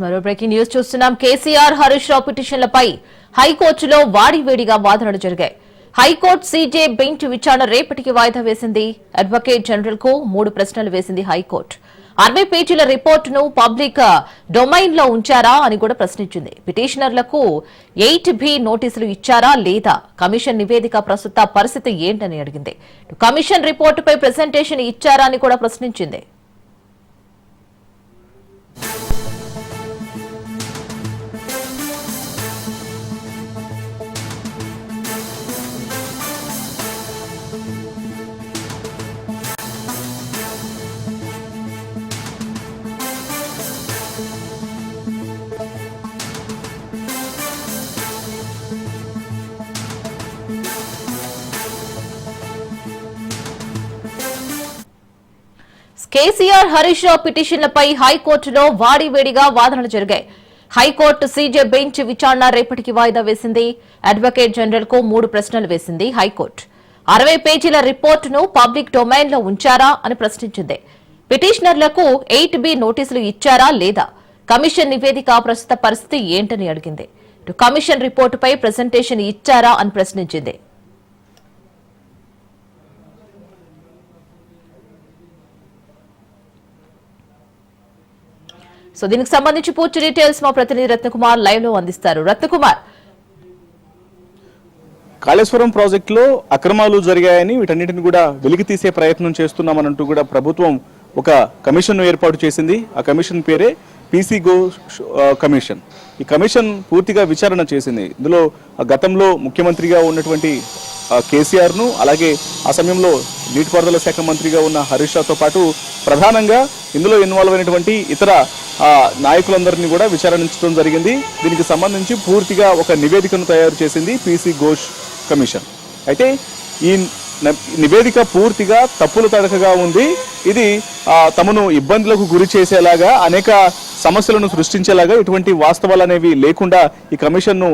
మరో breaking news చూస్తున్నాం. కేసీఆర్ హరీష్ రావు పిటిషన్లపై హైకోర్టులో వాడివేడిగా వాదనలు జరిగాయి. హైకోర్టు సీజే బెంచ్ విచారణ రేపటికి వాయిదా వేసింది. అడ్వకేట్ జనరల్ కు 3 ప్రశ్నలు వేసింది హైకోర్టు. 60 పేజీల రిపోర్టును పబ్లిక్ డొమైన్ లో ఉంచారా అని కూడా ప్రశ్నించింది. పిటిషనర్లకు 8B నోటీసులు ఇచ్చారా లేదా, కమిషన్ నివేదిక ప్రస్తుత పరిస్థితి ఏంటని అడిగింది. కమిషన్ రిపోర్టుపై ప్రెజెంటేషన్ ఇచ్చారా అని కూడా ప్రశ్నించింది. కేసీఆర్ హరీష్ రావు పిటిషన్లపై హైకోర్టులో వాడివేడిగా వాదనలు జరిగాయి. హైకోర్టు సీజే బెంచ్ విచారణ రేపటికి వాయిదా వేసింది. అడ్వకేట్ జనరల్ కు 3 ప్రశ్నలు వేసింది హైకోర్టు. 60 పేజీల రిపోర్టును పబ్లిక్ డొమైన్ లో ఉంచారా అని ప్రశ్నించింది. పిటిషనర్లకు 8B నోటీసులు ఇచ్చారా లేదా, కమిషన్ నివేదిక ప్రస్తుత పరిస్థితి ఏంటని అడిగింది. కమిషన్ రిపోర్టుపై ప్రెజెంటేషన్ ఇచ్చారా అని ప్రశ్నించింది. సో దీనికి సంబంధించి పూర్తి డీటెయిల్స్ మా ప్రతినిధి రత్నకుమార్ లైవ్ లో అందిస్తారు. రత్నకుమార్, కాళేశ్వరం ప్రాజెక్టులో అక్రమాలు జరిగాయని వీటన్నిటిని కూడా వెలికి తీసే ప్రయత్నం చేస్తున్నామనంటూ కూడా ప్రభుత్వం ఒక కమిషన్ ఏర్పాటు చేసింది. ఆ కమిషన్ పేరే పీసీ ఘోష్ కమిషన్. ఈ కమిషన్ పూర్తిగా విచారణ చేసింది. ఇందులో గతంలో ముఖ్యమంత్రిగా ఉన్నటువంటి కేసీఆర్ ను, అలాగే ఆ సమయంలో నీటిపారుదల శాఖ మంత్రిగా ఉన్న హరీష్ రావుతో పాటు ప్రధానంగా ఇందులో ఇన్వాల్వ్ అయినటువంటి ఇతర నాయకులందరినీ కూడా విచారించడం జరిగింది. దీనికి సంబంధించి పూర్తిగా ఒక నివేదికను తయారు చేసింది పీసీ ఘోష్ కమిషన్. అయితే ఈ నివేదిక పూర్తిగా తప్పులు తడకగా ఉంది. ఇది తమను ఇబ్బందులకు గురి చేసేలాగా, అనేక సమస్యలను సృష్టించేలాగా ఇటువంటి వాస్తవాలు అనేవి లేకుండా ఈ కమిషన్ను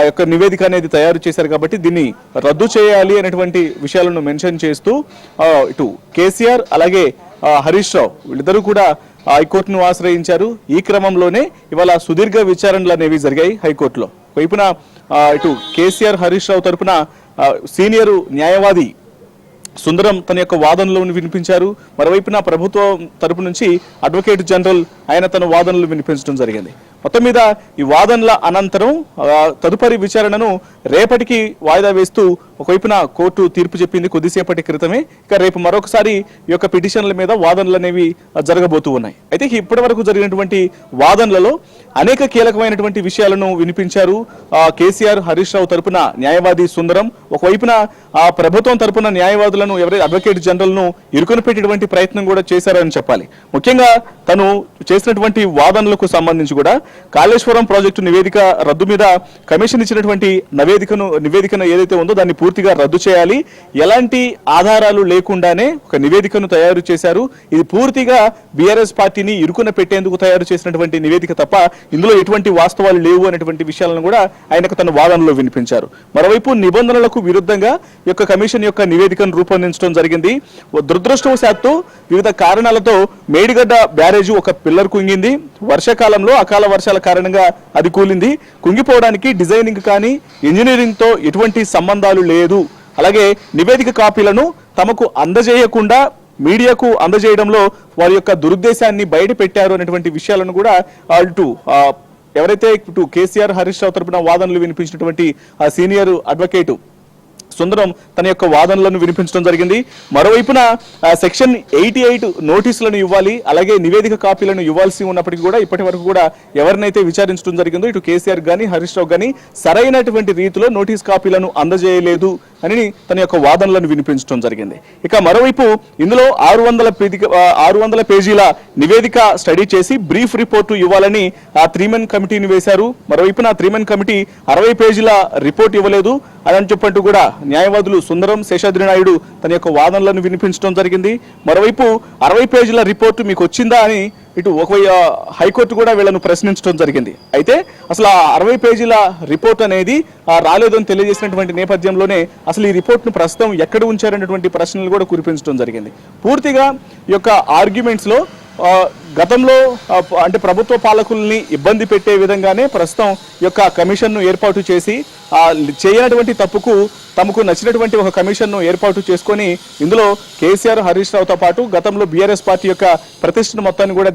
యొక్క నివేదిక అనేది తయారు చేశారు. కాబట్టి దీన్ని రద్దు చేయాలి అనేటువంటి విషయాలను మెన్షన్ చేస్తూ ఇటు కేసీఆర్ అలాగే హరీష్ రావు వీళ్ళిద్దరూ కూడా హైకోర్టును ఆశ్రయించారు. ఈ క్రమంలోనే ఇవాళ సుదీర్ఘ విచారణలు అనేవి జరిగాయి హైకోర్టులో. వైపున ఇటు కేసీఆర్ హరీష్ రావు తరపున సీనియర్ న్యాయవాది సుందరం తన యొక్క వాదనలను వినిపించారు. మరోవైపున ప్రభుత్వం తరపు నుంచి అడ్వకేట్ జనరల్ ఆయన తన వాదనలు వినిపించడం జరిగింది. మొత్తం మీద ఈ వాదనల అనంతరం తదుపరి విచారణను రేపటికి వాయిదా వేస్తూ ఒకవైపున కోర్టు తీర్పు చెప్పింది కొద్దిసేపటి క్రితమే. ఇక రేపు మరొకసారి ఈ యొక్క పిటిషన్ల మీద వాదనలు అనేవి జరగబోతూ ఉన్నాయి. అయితే ఇప్పటి వరకు జరిగినటువంటి వాదనలలో అనేక కీలకమైనటువంటి విషయాలను వినిపించారు కేసీఆర్ హరీష్ రావు తరపున న్యాయవాది సుందరం. ఒకవైపున ప్రభుత్వం తరపున న్యాయవాదులను ఎవరైతే అడ్వకేట్ జనరల్ ను ఇరుకుని పెట్టేటువంటి ప్రయత్నం కూడా చేశారని చెప్పాలి. ముఖ్యంగా తను చేసినటువంటి వాదనలకు సంబంధించి కూడా కాళేశ్వరం ప్రాజెక్టు నివేదిక రద్దు మీద కమిషన్ ఇచ్చినటువంటి నివేదికను ఏదైతే ఉందో దాన్ని పూర్తిగా రద్దు చేయాలి. ఎలాంటి ఆధారాలు లేకుండానే ఒక నివేదికను తయారు చేశారు. ఇది పూర్తిగా బీఆర్ఎస్ పార్టీని ఇరుకున పెట్టేందుకు తయారు చేసినటువంటి నివేదిక తప్ప ఇందులో ఎటువంటి వాస్తవాలు లేవు అనేటువంటి విషయాలను కూడా ఆయనకు తన వాదనలో వినిపించారు. మరోవైపు నిబంధనలకు విరుద్ధంగా ఈ యొక్క కమిషన్ యొక్క నివేదికను రూపొందించడం జరిగింది. దురదృష్టవశాత్తు వివిధ కారణాలతో మేడిగడ్డ బ్యారేజ్ ఒక పిల్లర్ కుంగింది. వర్షాకాలంలో అకాల వర్షాల కారణంగా అది కూలింది. కుంగిపోవడానికి డిజైనింగ్ కానీ ఇంజనీరింగ్ తో ఎటువంటి సంబంధాలు లేదు. అలాగే నివేదిక కాపీలను తమకు అందజేయకుండా మీడియాకు అందజేయడంలో వారి యొక్క దురుద్దేశాన్ని బయట పెట్టారు అనేటువంటి విషయాలను కూడా ఎవరైతే కేసీఆర్ హరీష్ రావు తరపున వాదనలు వినిపించినటువంటి సీనియర్ అడ్వకేట్ సుందరం తన యొక్క వాదనలను వినిపించడం జరిగింది. మరోవైపున సెక్షన్ 88 నోటీసులను ఇవ్వాలి, అలాగే నివేదిక కాపీలను ఇవ్వాల్సి ఉన్నప్పటికీ కూడా ఇప్పటి వరకు కూడా ఎవరినైతే విచారించడం జరిగిందో ఇటు కేసీఆర్ గానీ హరీష్ రావు గానీ సరైనటువంటి రీతిలో నోటీస్ కాపీలను అందజేయలేదు అని తన యొక్క వాదనలను వినిపించడం జరిగింది. ఇక మరోవైపు ఇందులో 600 పేజీల నివేదిక స్టడీ చేసి బ్రీఫ్ రిపోర్టు ఇవ్వాలని 3-మెన్ కమిటీని వేశారు. మరోవైపున 3-మెన్ కమిటీ 60 పేజీల రిపోర్ట్ ఇవ్వలేదు అని చెప్పంటూ కూడా న్యాయవాదులు సుందరం, శేషాద్రి నాయుడు తన యొక్క వాదనలను వినిపించడం జరిగింది. మరోవైపు 60 పేజీల రిపోర్టు మీకు వచ్చిందా అని ఇటు హైకోర్టు కూడా వీళ్ళను ప్రశ్నించడం జరిగింది. అయితే అసలు 60 పేజీల రిపోర్ట్ అనేది రాలేదని తెలియజేసినటువంటి నేపథ్యంలోనే అసలు ఈ రిపోర్ట్ను ప్రస్తుతం ఎక్కడ ఉంచారనేటువంటి ప్రశ్నలు కూడా కురిపించడం జరిగింది. పూర్తిగా ఈ యొక్క ఆర్గ్యుమెంట్స్ లో గతంలో అంటే ప్రభుత్వ పాలకుల్ని ఇబ్బంది పెట్టే విధంగానే ప్రస్తుతం ఈ యొక్క కమిషన్ను ఏర్పాటు చేసి చేయనటువంటి తప్పుకు తమకు నచ్చినటువంటి ఒక కమిషన్ను ఏర్పాటు చేసుకొని ఇందులో కేసీఆర్ హరీష్ రావుతో పాటు గతంలో బీఆర్ఎస్ పార్టీ యొక్క ప్రతిష్టను మొత్తాన్ని కూడా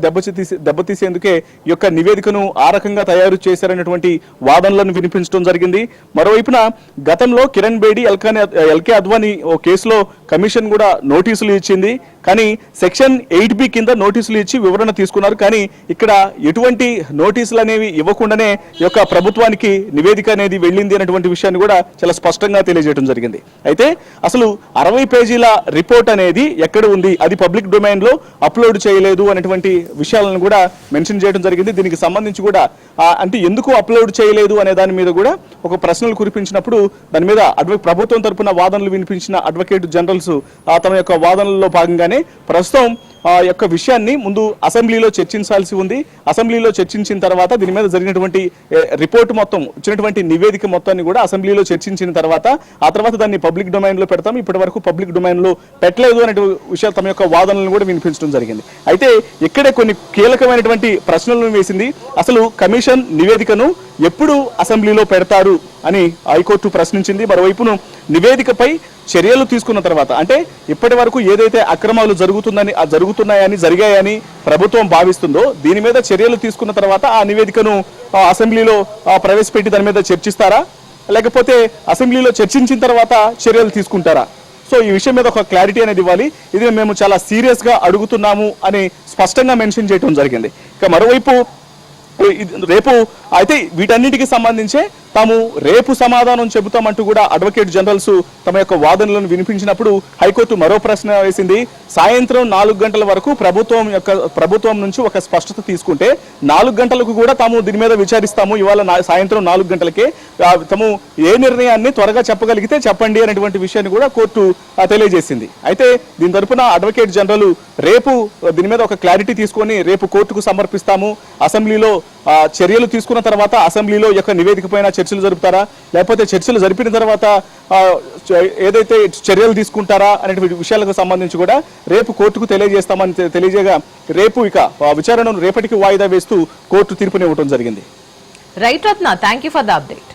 దెబ్బతీసేందుకే ఈ యొక్క నివేదికను ఆ రకంగా తయారు చేశారనేటువంటి వాదనలను వినిపించడం జరిగింది. మరోవైపున గతంలో కిరణ్ బేడి ఎల్కే అద్వానీ ఓ కేసులో కమిషన్ కూడా నోటీసులు ఇచ్చింది. కానీ సెక్షన్ 8B కింద నోటీసులు ఇచ్చి వివరణ తీసుకున్నారు. కానీ ఇక్కడ ఎటువంటి నోటీసులు అనేవి ఇవ్వకుండానే ఈ యొక్క ప్రభుత్వానికి నివేదిక అనేది వెళ్ళింది అనేటువంటి విషయాన్ని కూడా చాలా స్పష్టంగా తెలియజేయడం జరిగింది. అయితే అసలు 60 పేజీల రిపోర్ట్ అనేది ఎక్కడ ఉంది, అది పబ్లిక్ డొమైన్ లో అప్లోడ్ చేయలేదు అనేటువంటి విషయాలను కూడా మెన్షన్ చేయడం జరిగింది. దీనికి సంబంధించి కూడా అంటే ఎందుకు అప్లోడ్ చేయలేదు అనే దాని మీద కూడా ఒక ప్రశ్నలు కురిపించినప్పుడు దాని మీద ప్రభుత్వం తరపున వాదనలు వినిపించిన అడ్వకేట్ జనరల్స్ తమ యొక్క వాదనల్లో భాగంగానే ప్రస్తుతం యొక్క విషయాన్ని ముందు అసెంబ్లీలో చర్చించాల్సి ఉంది. అసెంబ్లీలో చర్చించిన తర్వాత దీని మీద జరిగినటువంటి రిపోర్ట్ మొత్తం ఇచ్చినటువంటి నివేదిక మొత్తాన్ని కూడా అసెంబ్లీలో చర్చించిన తర్వాత ఆ తర్వాత దాన్ని పబ్లిక్ డొమైన్ లో పెడతాం, ఇప్పటి వరకు పబ్లిక్ డొమైన్ లో పెట్టలేదు అనే విషయాలు తమ యొక్క వాదనలను కూడా వినిపించడం జరిగింది. అయితే ఇక్కడే కొన్ని కీలకమైనటువంటి ప్రశ్నలను వేసింది. అసలు కమిషన్ నివేదికను ఎప్పుడు అసెంబ్లీలో పెడతారు అని హైకోర్టు ప్రశ్నించింది. మరోవైపును నివేదికపై చర్యలు తీసుకున్న తర్వాత అంటే ఇప్పటి వరకు ఏదైతే అక్రమాలు జరిగాయని ప్రభుత్వం భావిస్తుందో దీని మీద చర్యలు తీసుకున్న తర్వాత ఆ నివేదికను అసెంబ్లీలో ప్రవేశపెట్టి దాని మీద చర్చిస్తారా, లేకపోతే అసెంబ్లీలో చర్చించిన తర్వాత చర్యలు తీసుకుంటారా? సో ఈ విషయం మీద ఒక క్లారిటీ అనేది ఇవ్వాలి. ఇది మేము చాలా సీరియస్ గా అడుగుతున్నాము అని స్పష్టంగా మెన్షన్ చేయడం జరిగింది. ఇక మరోవైపు రేపు అయితే వీటన్నిటికి సంబంధించే తాము రేపు సమాధానం చెబుతామంటూ కూడా అడ్వకేట్ జనరల్స్ తమ యొక్క వాదనలను వినిపించినప్పుడు హైకోర్టు మరో ప్రశ్న వేసింది. సాయంత్రం 4 గంటల వరకు ప్రభుత్వం నుంచి ఒక స్పష్టత తీసుకుంటే 4 గంటలకు కూడా తాము దీని మీద విచారిస్తాము, ఇవాళ సాయంత్రం 4 గంటలకే తాము ఏ నిర్ణయాన్ని త్వరగా చెప్పగలిగితే చెప్పండి అనేటువంటి విషయాన్ని కూడా కోర్టు తెలియజేసింది. అయితే దీని తరపున అడ్వకేట్ జనరల్ రేపు దీని మీద ఒక క్లారిటీ తీసుకొని రేపు కోర్టుకు సమర్పిస్తాము, అసెంబ్లీలో చర్యలు తీసుకున్న తర్వాత అసెంబ్లీలో యొక్క నివేదిక పైన చర్చలు జరుపుతారా, లేకపోతే చర్చలు జరిపిన తర్వాత ఏదైతే చర్యలు తీసుకుంటారా అనే విషయాలకు సంబంధించి కూడా రేపు కోర్టుకు తెలియజేస్తామని తెలియజేయగా రేపు ఇక విచారణను రేపటికి వాయిదా వేస్తూ కోర్టు తీర్పునివ్వడం జరిగింది. Right Ratna, thank you for the update.